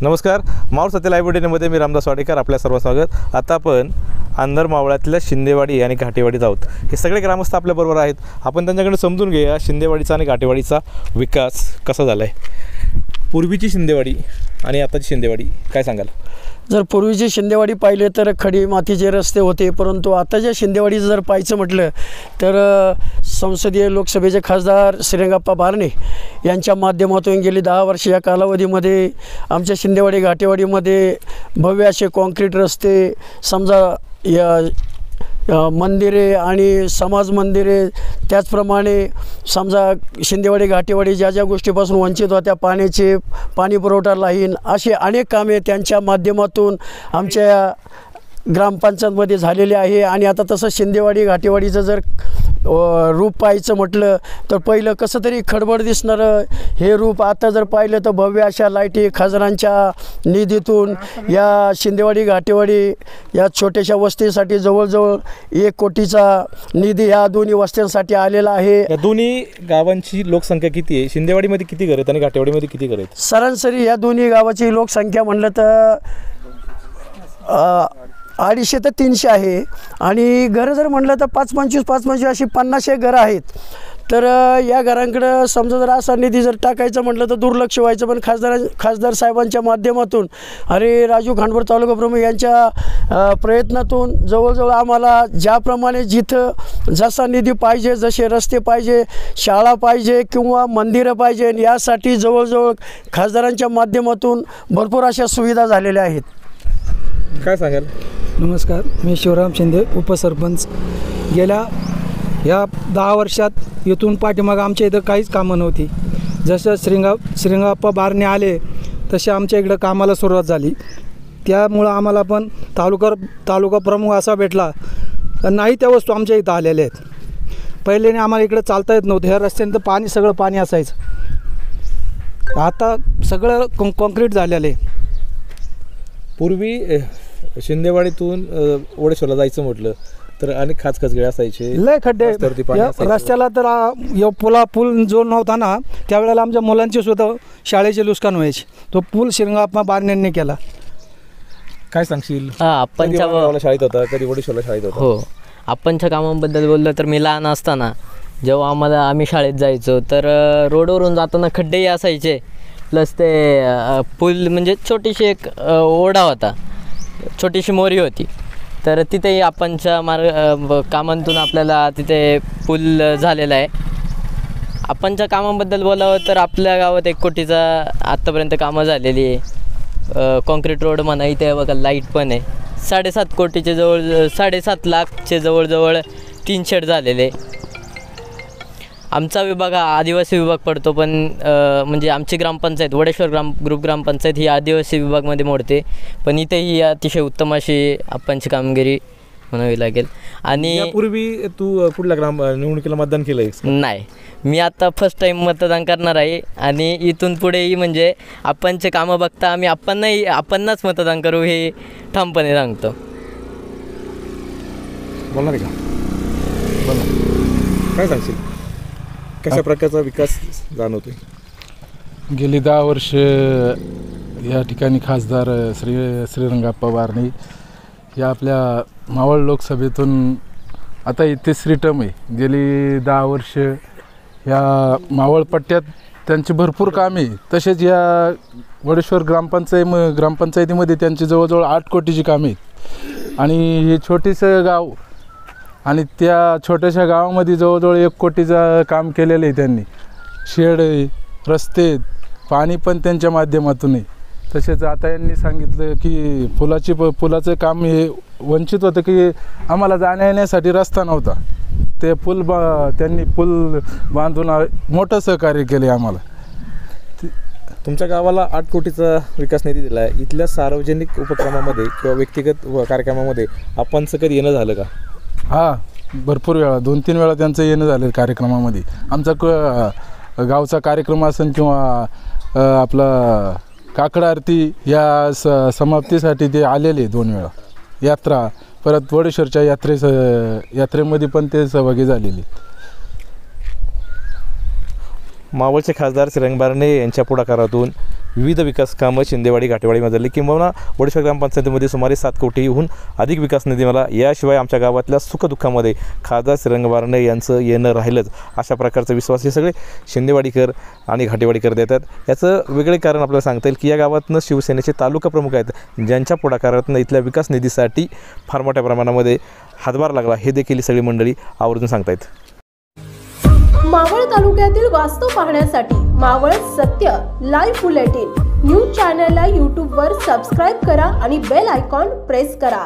नमस्कार, मावळ सत्य लाईव्ह बुलेटिनमध्ये मी रामदास वाडेकर आपल्या सर्व स्वागत। आता आपण अंदर मावळातल्या शिंदेवाडी आणि घाटेवाडीत आहोत। हे सगळे ग्रामस्थ आपल्याबरोबर आहेत। आपण त्यांच्याकडे समजून घेऊया शिंदेवाडीचा आणि घाटेवाडीचा विकास कसा झाला आहे। पूर्वीची शिंदेवाडी आणि आताची शिंदेवाडी काय सांगाल? जर पूर्वीची शिंदेवाडी पाहिले तर खडी मातीचे रस्ते होते, परंतु आताच्या शिंदेवाडीचं जर पाहायचं म्हटलं तर संसदीय लोकसभेचे खासदार श्रीरंगाप्पा बारणे यांच्या माध्यमातून गेली 10 वर्षाच्या कालावधीमध्ये आमच्या शिंदेवाडी घाटेवाडीमध्ये भव्य असे कॉन्क्रीट रस्ते, समजा या मंदिरे आणि समाज मंदिरे, त्याचप्रमाणे समजा शिंदेवाडी घाटेवाडी ज्या ज्या गोष्टीपासून वंचित होत्या, पाणी पुरवठा लाईन, असे अनेक कामे त्यांच्या माध्यमातून आमच्या ग्रामपंचायतमध्ये झालेले आहे। आणि आता तसं शिंदेवाडी घाटेवाडीचं जर रूप पाहायचं म्हटलं तर पहिलं कसं तरी खडबड दिसणारं हे रूप आता जर पाहिलं तर भव्य अशा लाईटी खासदारांच्या निधीतून या शिंदेवाडी घाटेवाडी या छोट्याशा वस्तीसाठी जवळजवळ 1 कोटीचा निधी ह्या दोन्ही वस्त्यांसाठी आलेला आहे। या दोन्ही गावांची लोकसंख्या किती आहे? शिंदेवाडीमध्ये किती घर आहेत आणि घाटेवाडीमध्ये किती घर आहेत? सरासरी या दोन्ही गावाची लोकसंख्या म्हणलं तर 250 ते 300 आहे आणि घरं जर म्हटलं तर 5-25 अशी 50 घरं आहेत। तर या घरांकडं समजा जर असा निधी जर टाकायचं म्हटलं तर दुर्लक्ष व्हायचं, पण खासदार साहेबांच्या माध्यमातून राजू खांडबर तालुका प्रमुख यांच्या प्रयत्नातून जवळजवळ आम्हाला ज्याप्रमाणे जिथं जसा निधी पाहिजे, जसे रस्ते पाहिजे, शाळा पाहिजे किंवा मंदिरं पाहिजे, यासाठी जवळजवळ खासदारांच्या माध्यमातून भरपूर अशा सुविधा झालेल्या आहेत। काय सांगाल? नमस्कार, मी शिवराम शिंदे, उपसरपंच। गेल्या या 10 वर्षात इथून पाठीमागं आमच्या इथं काहीच कामं नव्हती। जसं श्रीरंगाप्पा बारणे आले तसे आमच्या इकडं कामाला सुरुवात झाली। त्यामुळं आम्हाला पण तालुका प्रमुख असा भेटला तर नाही त्या वस्तू आमच्या इथं आलेल्या आहेत। पहिल्याने आम्हाला इकडं चालता येत नव्हतं, ह्या रस्त्यानं सगळं पाणी असायचं, आता सगळं कॉन्क्रीट झालेलं आहे। पूर्वी शिंदेवाडीतून वडेश्वरला जायचं म्हटलं तर अनेक खाचखचगळे असायचे, लय खड्डे रस्त्याला। तर पूल जो नव्हता ना त्यावेळेला आमच्या मुलांची सुद्धा शाळेचे नुकसान व्हायचे। तो पूल श्रीरंगाप्पा बारण्यांनी केला। काय सांगशील? आपण शाळेत होता, कधी वडेश्वरला शाळेत होता? हो, आपणच्या कामाबद्दल बोललं तर मी लहान असताना जेव्हा आम्ही शाळेत जायचो तर रोडवरून जाताना खड्डेही असायचे, प्लस ते पूल म्हणजे छोटीशी एक ओढा होता, छोटीशी मोरी होती। तर तिथेही आपणच्या कामांतून आपल्याला तिथे पूल झालेला आहे। आपणच्या कामाबद्दल बोलावं तर आपल्या गावात 1 कोटीचा आत्तापर्यंत कामं झालेली आहे। कॉन्क्रीट रोड म्हणा, इथे बघा लाईट पण आहे। 7.5 कोटीचे 7.5 लाखचे जवळजवळ 3 शेड झालेले। आमचा विभाग हा आदिवासी विभाग पडतो, पण म्हणजे आमची ग्रामपंचायत वडेश्वर ग्रुप ग्रामपंचायत ही आदिवासी विभागमध्ये मोडते, पण इथेही अतिशय उत्तम अशी आपणची कामगिरी म्हणावी लागेल। आणि यापूर्वी तू कुठल्या निवडणुकीला मतदान केलं आहे? नाही, मी आता फर्स्ट टाईम मतदान करणार आहे आणि इथून पुढेही म्हणजे आपणचे कामं बघता आम्ही आपणच मतदान करू हे ठामपणे सांगतो। बोलणार आहे का? बोला, काय सांगशील? कशा प्रकारचा विकास जाणवतोय? गेली 10 वर्ष या ठिकाणी खासदार श्रीरंगाप्पा बारणे या आपल्या मावळ लोकसभेतून आता ही 3री टर्म आहे। गेली 10 वर्ष या मावळ पट्ट्यात त्यांची भरपूर कामे, तसेच या वडेश्वर ग्रामपंचायतीमध्ये त्यांची जवळजवळ 8 कोटीची कामे आहेत। आणि हे छोटीसं गाव आणि त्या छोट्याशा गावामध्ये जवळजवळ 1 कोटीचं काम केलेलं आहे त्यांनी। शेड, रस्ते, पाणी पण त्यांच्या माध्यमातून आहे। तसेच आता यांनी सांगितलं की पुलाचं काम हे वंचित होतं की आम्हाला जाण्या येण्यासाठी रस्ता नव्हता, ते त्यांनी पूल बांधून मोठं सहकार्य केले आम्हाला। तुमच्या गावाला 8 कोटीचा विकास निधी दिला आहे। इथल्या सार्वजनिक उपक्रमामध्ये किंवा व्यक्तिगत कार्यक्रमामध्ये आपणचं कधी येणं झालं का? हां, भरपूर वेळा, 2-3 वेळा त्यांचं येणं झालं कार्यक्रमामध्ये। आमचा गावचा कार्यक्रम असेल किंवा आपला काकड आरती या समाप्तीसाठी ते आलेले 2 वेळा। यात्रा, परत वडेश्वरच्या यात्रेमध्ये पण ते सहभागी झालेले। मावळचे खासदार श्रीरंग बारणे यांच्या पुढाकारातून विविध विकास कामं शिंदेवाडी घाटेवाडीमध्ये झाली, किंबहुना वडेश्वर ग्रामपंचायतीमध्ये सुमारे 7 कोटीहून अधिक विकास निधी मला, याशिवाय आमच्या गावातल्या सुखदुःखामध्ये खासदार श्रीरंग बारणे यांचं येणं राहिलंच, अशा प्रकारचा विश्वास हे सगळे शिंदेवाडीकर आणि घाटेवाडीकर देतात. याचं वेगळे कारण आपल्याला सांगता येईल की या गावातनं शिवसेनेचे तालुका प्रमुख आहेत, ज्यांच्या पुढाकारातनं इथल्या विकास निधीसाठी फार मोठ्या प्रमाणामध्ये हातभार लागला, हे देखील ही सगळी मंडळी आवर्जून सांगतायत. मावळ तालुक्यातील वास्तव पाहण्यासाठी मावळ सत्य लाईव्ह बुलेटिन न्यूज चॅनलला यूट्यूबवर सबस्क्राईब करा आणि बेल आयकॉन प्रेस करा.